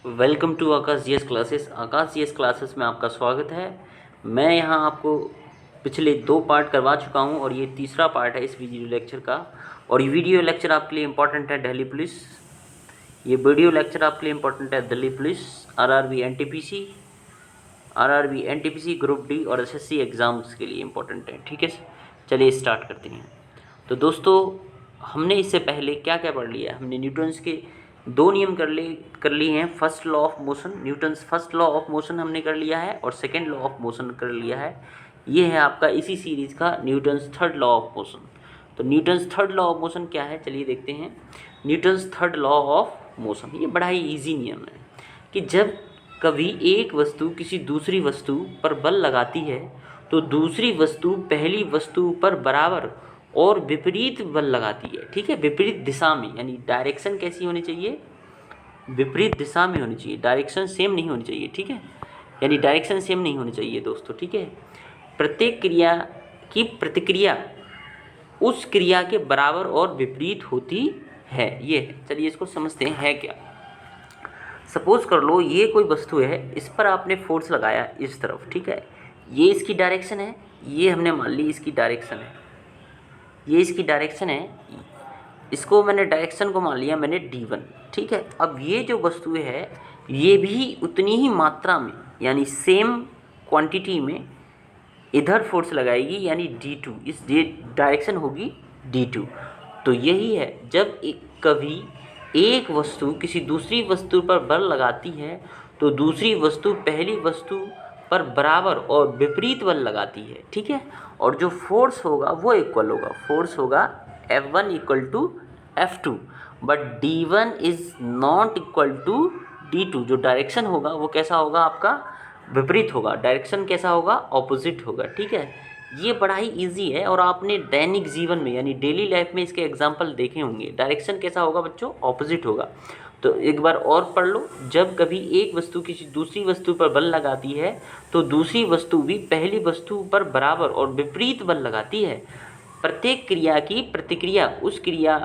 Welcome to Aakash GS classes. Aakash GS classes में आपका स्वागत है। मैं यहाँ आपको पिछले 2 पार्ट करवा चुका हूँ और ये तीसरा पार्ट है इस वीडियो लेक्चर का। और ये वीडियो लेक्चर आपके लिए इम्पोर्टेंट है दिल्ली पुलिस। ये वीडियो लेक्चर आपके लिए इम्पोर्टेंट है Delhi police, RRB NTPC group D और एसएससी एग्ज़ाम्स के लिए इम्पोर्टेंट है। ठीक है, चलिए स्टार्ट करते हैं। तो दोस्तों, हमने इससे पहले क्या क्या पढ़ लिया? हमने न्यूटन्स के 2 नियम कर लिए हैं। First law of motion, Newton's first law of motion हमने कर लिया है और सेकेंड लॉ ऑफ मोशन कर लिया है। ये है आपका इसी सीरीज़ का Newton's third law of motion. तो Newton's third law of motion क्या है, चलिए देखते हैं। Newton's third law of motion ये बड़ा ही ईजी नियम है कि जब कभी एक वस्तु किसी दूसरी वस्तु पर बल लगाती है तो दूसरी वस्तु पहली वस्तु पर बराबर और विपरीत बल लगाती है। ठीक है, विपरीत दिशा में, यानी डायरेक्शन कैसी होनी चाहिए? विपरीत दिशा में होनी चाहिए, डायरेक्शन सेम नहीं होनी चाहिए। ठीक है, यानी डायरेक्शन सेम नहीं होनी चाहिए दोस्तों। ठीक है, प्रत्येक क्रिया की प्रतिक्रिया उस क्रिया के बराबर और विपरीत होती है। ये है, चलिए इसको समझते हैं है क्या। सपोज कर लो ये कोई वस्तु है, इस पर आपने फोर्स लगाया इस तरफ। ठीक है, ये इसकी डायरेक्शन है, ये हमने मान ली इसकी डायरेक्शन है, ये इसकी डायरेक्शन है। इसको मैंने डायरेक्शन को मान लिया मैंने D1। ठीक है, अब ये जो वस्तु है ये भी उतनी ही मात्रा में यानी सेम क्वांटिटी में इधर फोर्स लगाएगी, यानी D2, इस डायरेक्शन होगी D2। तो यही है, जब कभी एक वस्तु किसी दूसरी वस्तु पर बल लगाती है तो दूसरी वस्तु पहली वस्तु पर बराबर और विपरीत बल लगाती है। ठीक है, और जो फोर्स होगा वो इक्वल होगा, फोर्स होगा F1 equal to F2, but D1 is not equal to D2। जो डायरेक्शन होगा वो कैसा होगा? आपका विपरीत होगा। डायरेक्शन कैसा होगा? ऑपोजिट होगा। ठीक है, ये बड़ा ही इजी है और आपने दैनिक जीवन में यानी डेली लाइफ में इसके एग्जाम्पल देखे होंगे। डायरेक्शन कैसा होगा बच्चों? ऑपोजिट होगा। तो एक बार और पढ़ लो, जब कभी एक वस्तु किसी दूसरी वस्तु पर बल लगाती है तो दूसरी वस्तु भी पहली वस्तु पर बराबर और विपरीत बल लगाती है। प्रत्येक क्रिया की प्रतिक्रिया उस क्रिया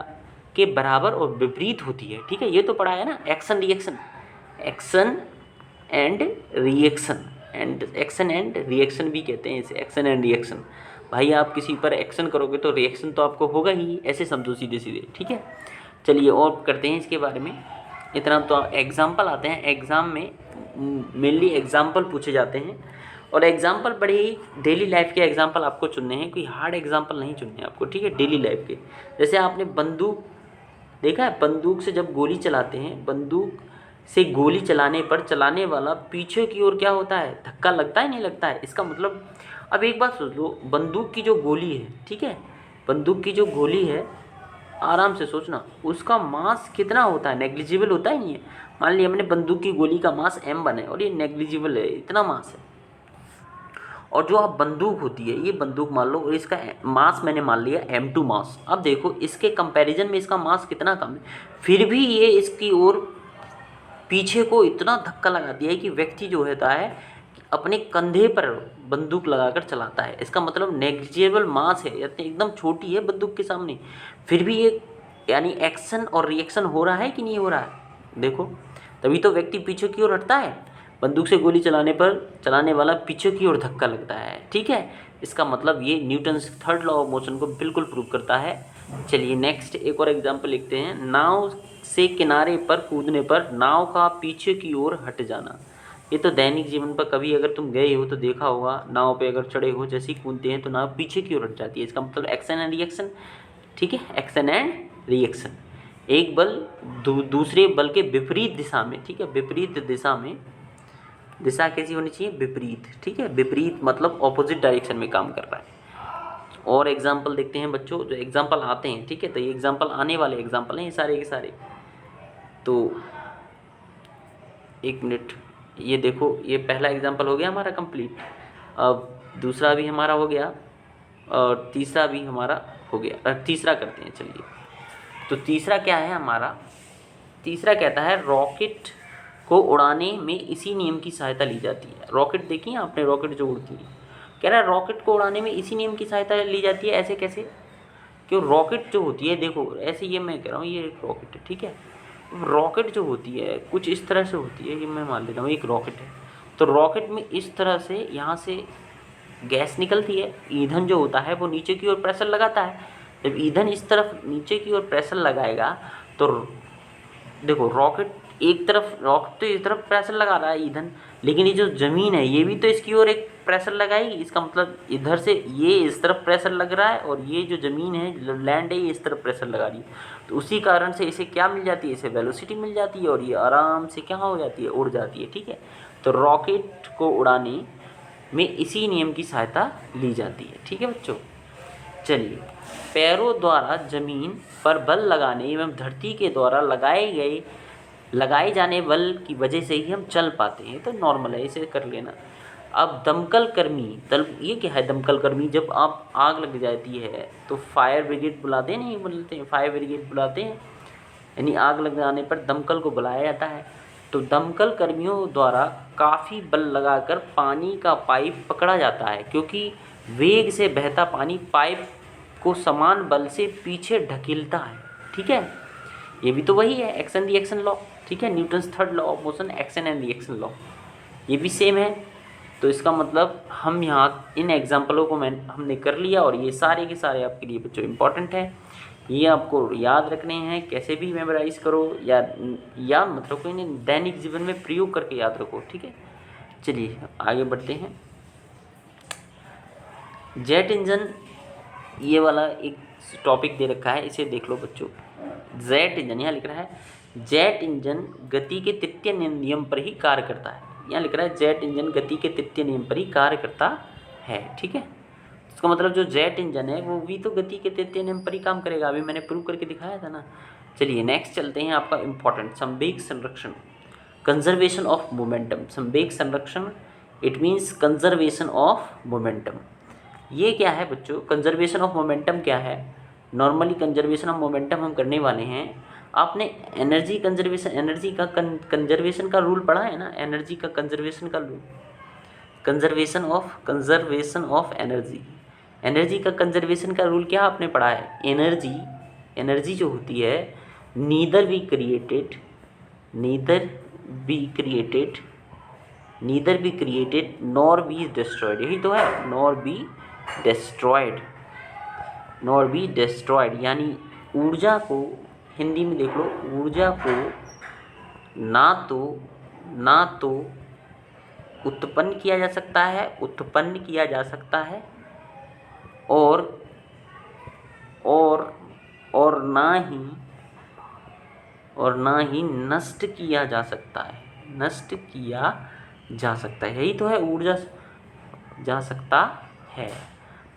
के बराबर और विपरीत होती है। ठीक है, ये तो पढ़ा है ना, action reaction, action and reaction, action and reaction भी कहते हैं इसे, एक्शन एंड रिएक्शन। भाई आप किसी पर एक्शन करोगे तो रिएक्शन तो आपको होगा ही, ऐसे समझो सीधे सीधे। ठीक है, चलिए और करते हैं इसके बारे में। इतना तो एग्जाम्पल आते हैं, एग्ज़ाम में मेनली एग्जाम्पल पूछे जाते हैं और एग्जाम्पल बड़े ही डेली लाइफ के एग्जाम्पल आपको चुनने हैं, कोई हार्ड एग्जाम्पल नहीं चुनने हैं आपको। ठीक है, डेली लाइफ के, जैसे आपने बंदूक देखा है, बंदूक से जब गोली चलाते हैं, बंदूक से गोली चलाने पर चलाने वाला पीछे की ओर क्या होता है? धक्का लगता है, नहीं लगता है? इसका मतलब अब एक बात सोच लो, बंदूक की जो गोली है, ठीक है, बंदूक की जो गोली है, आराम से सोचना, उसका मास कितना होता है? नेग्लिजिबल होता ही नहीं है। मान लिया हमने बंदूक की गोली का मास M1 है और ये नेग्लिजिबल है, इतना मास है। और जो आप बंदूक होती है, ये बंदूक मान लो और इसका मास मैंने मान लिया M2 मास। अब देखो इसके कंपैरिजन में इसका मास कितना कम है, फिर भी ये इसकी ओर पीछे को इतना धक्का लगा दिया है कि व्यक्ति जो होता है अपने कंधे पर बंदूक लगाकर चलाता है। इसका मतलब नेग्लिजिबल मास है, एकदम छोटी है बंदूक के सामने, फिर भी ये यानी एक्शन और रिएक्शन हो रहा है कि नहीं हो रहा है? देखो, तभी तो व्यक्ति पीछे की ओर हटता है। बंदूक से गोली चलाने पर चलाने वाला पीछे की ओर धक्का लगता है। ठीक है, इसका मतलब ये Newton's third law of motion को बिल्कुल प्रूव करता है। चलिए नेक्स्ट एक और एग्जाम्पल लिखते हैं। नाव से किनारे पर कूदने पर नाव का पीछे की ओर हट जाना। ये तो दैनिक जीवन पर कभी अगर तुम गए हो तो देखा होगा, नाव पे अगर चढ़े हो, जैसे ही कूदते हैं तो नाव पीछे की ओर हट जाती है। इसका मतलब एक्शन एंड रिएक्शन। ठीक है, एक्शन एंड रिएक्शन, एक बल दूसरे बल के विपरीत दिशा में। ठीक है, विपरीत दिशा में, दिशा कैसी होनी चाहिए? विपरीत। ठीक है, विपरीत मतलब ऑपोजिट डायरेक्शन में काम कर रहा है। और एग्जाम्पल देखते हैं बच्चों, जो एग्जाम्पल आते हैं। ठीक है, तो ये एग्जाम्पल आने वाले एग्जाम्पल हैं ये सारे के सारे। तो एक मिनट, ये देखो, ये पहला एग्जाम्पल हो गया हमारा कंप्लीट। अब दूसरा भी हमारा हो गया और तीसरा भी हमारा हो गया। तीसरा करते हैं, चलिए। तो तीसरा क्या है हमारा? तीसरा कहता है रॉकेट को उड़ाने में इसी नियम की सहायता ली जाती है। रॉकेट देखी है आपने, रॉकेट जो उड़ती है, कह रहा है रॉकेट को उड़ाने में इसी नियम की सहायता ली जाती है। ऐसे कैसे? क्यों? रॉकेट जो होती है, देखो ऐसे, ये मैं कह रहा हूँ, ये एक रॉकेट है। ठीक है, रॉकेट जो होती है कुछ इस तरह से होती है कि मैं मान लेता हूँ एक रॉकेट है, तो रॉकेट में इस तरह से यहाँ से गैस निकलती है, ईंधन जो होता है वो नीचे की ओर प्रेशर लगाता है। जब ईंधन इस तरफ नीचे की ओर प्रेशर लगाएगा तो देखो रॉकेट तो इस तरफ प्रेशर लगा रहा है ईंधन, लेकिन ये जो ज़मीन है ये भी तो इसकी ओर एक प्रेशर लगाएगी। इसका मतलब इधर से ये इस तरफ प्रेशर लग रहा है और ये जो ज़मीन है लैंड है ये इस तरफ प्रेशर लगा रही है, तो उसी कारण से इसे क्या मिल जाती है, इसे वेलोसिटी मिल जाती है और ये आराम से क्या हो जाती है, उड़ जाती है। ठीक है, तो रॉकेट को उड़ाने में इसी नियम की सहायता ली जाती है। ठीक है बच्चों, चलिए पैरों द्वारा जमीन पर बल लगाने एवं धरती के द्वारा लगाए जाने बल की वजह से ही हम चल पाते हैं, तो नॉर्मल है, इसे कर लेना। अब दमकल कर्मी ये क्या है, दमकल कर्मी जब आप आग लग जाती है तो फायर ब्रिगेड बुलाते हैं, नहीं बोलते हैं, फायर ब्रिगेड बुलाते हैं, यानी आग लग जाने पर दमकल को बुलाया जाता है। तो दमकल कर्मियों द्वारा काफ़ी बल लगाकर पानी का पाइप पकड़ा जाता है, क्योंकि वेग से बहता पानी पाइप को समान बल से पीछे ढकेलता है। ठीक है, ये भी तो वही है, एक्शन रिएक्शन लॉ। ठीक है, Newton's third law of motion, action and reaction law, ये भी सेम है। तो इसका मतलब हम यहाँ इन एग्जाम्पलों को हमने कर लिया और ये सारे के सारे आपके लिए बच्चों इंपॉर्टेंट हैं, ये आपको याद रखने हैं, कैसे भी मेमोराइज करो या याद मत रखो, इन्हें दैनिक जीवन में प्रयोग करके याद रखो। ठीक है, चलिए आगे बढ़ते हैं। जेट इंजन, ये वाला एक टॉपिक दे रखा है, इसे देख लो बच्चों। जेट इंजन यहाँ लिख रहा है, जेट इंजन गति के तृतीय नियम पर ही कार्य करता है। यहाँ लिख रहा है जेट इंजन गति के तृतीय नियम पर ही कार्य करता है। ठीक है, इसका मतलब जो जेट इंजन है वो भी तो गति के तृतीय नियम पर ही काम करेगा, अभी मैंने प्रूव करके दिखाया था ना। चलिए नेक्स्ट चलते हैं, आपका इम्पॉर्टेंट संवेग संरक्षण, कंजर्वेशन ऑफ मोमेंटम। संवेग संरक्षण it means conservation of momentum. ये क्या है बच्चों, कंजर्वेशन ऑफ मोमेंटम क्या है? नॉर्मली कंजर्वेशन ऑफ मोमेंटम हम करने वाले हैं। आपने एनर्जी कंजर्वेशन, एनर्जी का कंजर्वेशन का रूल पढ़ा है ना, एनर्जी का कंजर्वेशन का rule, conservation of energy, energy का कंजर्वेशन का रूल क्या आपने पढ़ा है? एनर्जी जो होती है neither be created nor be destroyed, यही तो है, नॉर बी डिस्ट्रॉयड, यानी ऊर्जा को हिंदी में देख लो, ऊर्जा को ना तो उत्पन्न किया जा सकता है और ना ही नष्ट किया जा सकता है, यही तो है, ऊर्जा जा सकता है,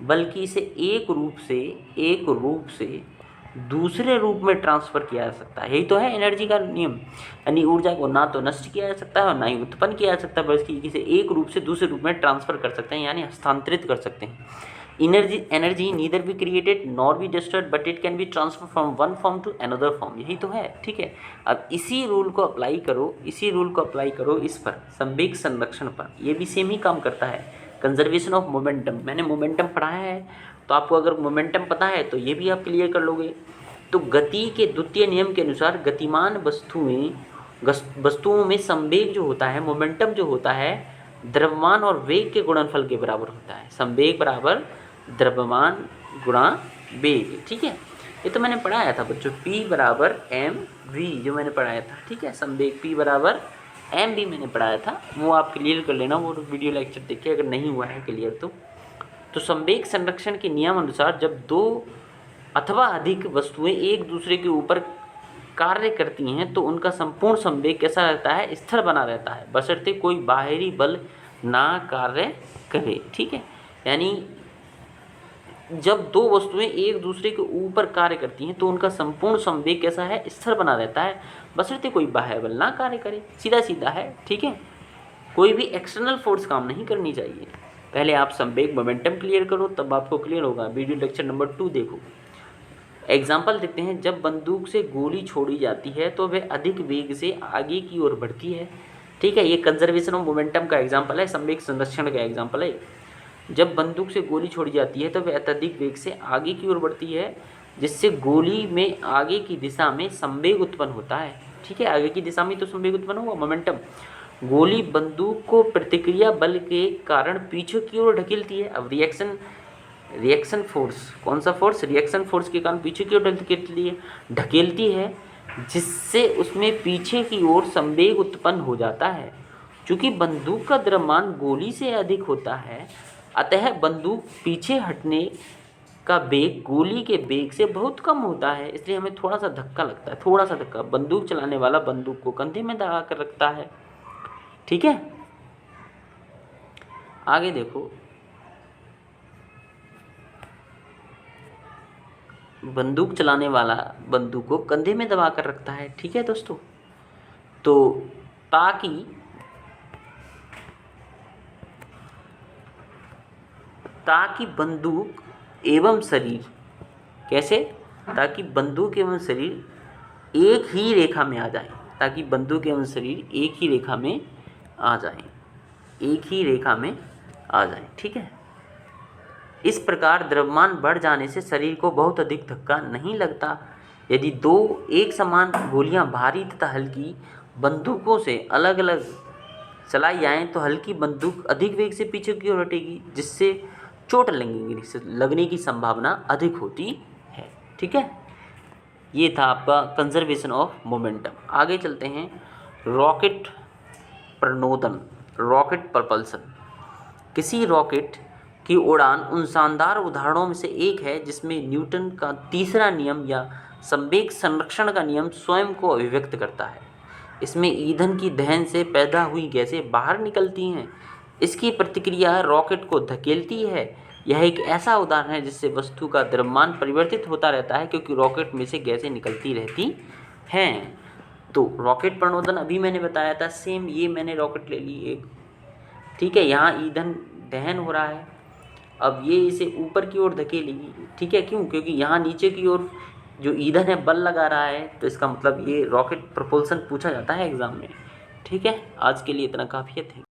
बल्कि इसे एक रूप से दूसरे रूप में ट्रांसफ़र किया जा सकता है, यही तो है एनर्जी का नियम। यानी ऊर्जा को ना तो नष्ट किया जा सकता है और ना ही उत्पन्न किया जा सकता है, बल्कि इसे एक रूप से दूसरे रूप में ट्रांसफ़र कर सकते हैं, यानी हस्तांतरित कर सकते हैं। Energy neither be created nor be destroyed but it can be transfer from one form to another form, यही तो है। ठीक है, अब इसी रूल को अप्लाई करो इस पर, संवेग संरक्षण पर, ये भी सेम ही काम करता है। कंजर्वेशन ऑफ मोमेंटम, मैंने मोमेंटम पढ़ाया है, तो आपको अगर मोमेंटम पता है तो ये भी आप क्लियर कर लोगे। तो गति के द्वितीय नियम के अनुसार गतिमान वस्तुओं में संवेग जो होता है, मोमेंटम जो होता है, द्रव्यमान और वेग के गुणनफल के बराबर होता है। संवेग बराबर द्रव्यमान गुणा वेग। ठीक है, ये तो मैंने पढ़ाया था बच्चों, P बराबर mv जो मैंने पढ़ाया था। ठीक है, संवेग P बराबर mv मैंने पढ़ाया था, वो आप क्लियर कर लेना, वो वीडियो लेक्चर देखिए अगर नहीं हुआ है क्लियर तो संवेग संरक्षण के नियम अनुसार जब दो अथवा अधिक वस्तुएं एक दूसरे के ऊपर कार्य करती हैं तो उनका संपूर्ण संवेग कैसा रहता है? स्थिर बना रहता है, बशर्ते कोई बाहरी बल ना कार्य करे। ठीक है, यानी जब दो वस्तुएं एक दूसरे के ऊपर कार्य करती हैं तो उनका संपूर्ण संवेग कैसा है? स्थिर बना रहता है, बशर्ते कोई बाह्य बल ना कार्य करे। सीधा है। ठीक है, कोई भी एक्सटर्नल फोर्स काम नहीं करनी चाहिए। पहले आप संवेग मोमेंटम क्लियर करो, तब आपको क्लियर होगा। वीडियो लेक्चर नंबर 2 देखो। एग्जाम्पल देखते हैं, जब बंदूक से गोली छोड़ी जाती है तो वह अधिक वेग से आगे की ओर बढ़ती है। ठीक है, ये कंजर्वेशन ऑफ मोमेंटम का एग्जाम्पल है, संवेग संरक्षण का एग्जाम्पल है। जब बंदूक से गोली छोड़ी जाती है तो वह अत्यधिक वेग से आगे की ओर बढ़ती है, जिससे गोली में आगे की दिशा में संवेग उत्पन्न होता है। ठीक है, आगे की दिशा में तो संवेग उत्पन्न होगा, मोमेंटम। गोली बंदूक को प्रतिक्रिया बल के कारण पीछे की ओर ढकेलती है। अब रिएक्शन फोर्स, कौन सा फोर्स, रिएक्शन फोर्स के कारण पीछे की ओर ढकेलती है, जिससे उसमें पीछे की ओर संवेग उत्पन्न हो जाता है। चूँकि बंदूक का द्रव्यमान गोली से अधिक होता है, अतः बंदूक पीछे हटने का वेग गोली के वेग से बहुत कम होता है, इसलिए हमें थोड़ा सा धक्का लगता है, थोड़ा सा धक्का। बंदूक चलाने वाला बंदूक को कंधे में दबा कर रखता है, ठीक है। आगे देखो, बंदूक चलाने वाला बंदूक को कंधे में दबा कर रखता है, ठीक है दोस्तों। तो ताकि बंदूक एवं शरीर, कैसे, ताकि बंदूक एवं शरीर एक ही रेखा में आ जाए, ताकि बंदूक एवं शरीर एक ही रेखा में आ जाए, एक ही रेखा में आ जाए, ठीक है। इस प्रकार द्रव्यमान बढ़ जाने से शरीर को बहुत अधिक धक्का नहीं लगता। यदि दो एक समान गोलियां भारी तथा हल्की बंदूकों से अलग अलग चलाई जाएं तो हल्की बंदूक अधिक वेग से पीछे की ओर हटेगी, जिससे चोट लगने की संभावना अधिक होती है, ठीक है। ये था आपका कंजर्वेशन ऑफ मोमेंटम। आगे चलते हैं, रॉकेट प्रणोदन, रॉकेट प्रपल्सन। किसी रॉकेट की उड़ान उन शानदार उदाहरणों में से एक है जिसमें न्यूटन का तीसरा नियम या संवेग संरक्षण का नियम स्वयं को अभिव्यक्त करता है। इसमें ईंधन की दहन से पैदा हुई गैसें बाहर निकलती हैं, इसकी प्रतिक्रिया रॉकेट को धकेलती है। यह एक ऐसा उदाहरण है जिससे वस्तु का द्रव्यमान परिवर्तित होता रहता है, क्योंकि रॉकेट में से गैसें निकलती रहती हैं। तो रॉकेट प्रणोदन अभी मैंने बताया था, सेम ये मैंने रॉकेट ले ली एक, ठीक है। यहाँ ईंधन दहन हो रहा है, अब ये इसे ऊपर की ओर धकेलेगी, ठीक है। क्यों, क्योंकि यहाँ नीचे की ओर जो ईंधन है बल लगा रहा है, तो इसका मतलब ये रॉकेट प्रपोल्सन पूछा जाता है एग्जाम में, ठीक है। आज के लिए इतना काफ़ी है।